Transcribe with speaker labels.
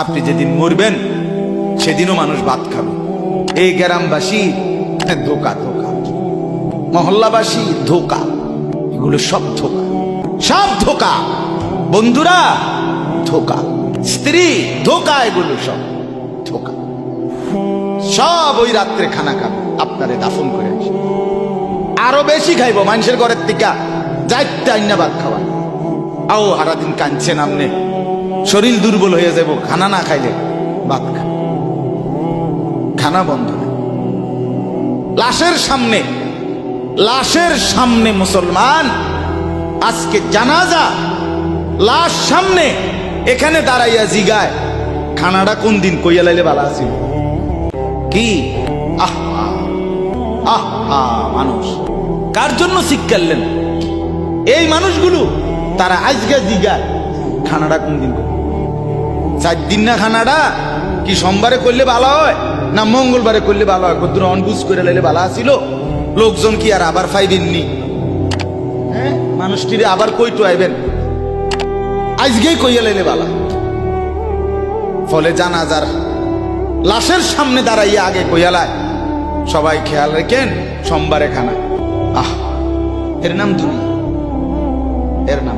Speaker 1: আপনি যেদিন মরবেন সেদিনও মানুষ ভাত খাবে। এই গ্রামবাসী ধোকা ধোকা, মহল্লাবাসী ধোকা, এগুলো সব ধোকা, সব ধোকা। বন্ধুরা ধোকা, স্ত্রী ধোকা, এগুলো সব ধোকা। সব ওই রাত্রে খানা খাবে, আপনারে দাফন করে আসে। আরো বেশি খাইব মানুষের ঘরের থেকে যাইতে আইনা ভাত খাওয়া। আও সারাদিন কাঁদছেন আপনি, শরীর দুর্বল হয়ে যাব খানা না খাইলে। ভাত খান, খানা বন্ধ না। লাশের সামনে, লাশের সামনে মুসলমান আজকে জানাজা, লাশ সামনে, এখানে দাঁড়াইয়া জিগায় খানাটা কোন দিন কইয়া লাইলে ভালো আছিল। কি আহা আহা, মানুষ কার জন্য শিক্ষালেন? এই মানুষগুলো তারা আজকে জিগায় খানাটা কোন দিন, 4 দিন না খানাটা কি সোমবারে করলে ভালো হয় না মঙ্গলবারে করলে ভালো হয়? কত অনবুঝ করে লাইলে ভালো আছিল। লোকজন কি আর আবার পাইবেননি? হ্যাঁ, মানুষটিরে আবার কইটো আইবেন, আজকেই কইয়া লাইলে ভালো। ফলে জানাজার লাশের সামনে দাঁড়াইয়া আগে কইয়ালায় সবাই খেয়াল রেখেন সোমবারে খানা। আহ, এর নাম দুনিয়া, এর নাম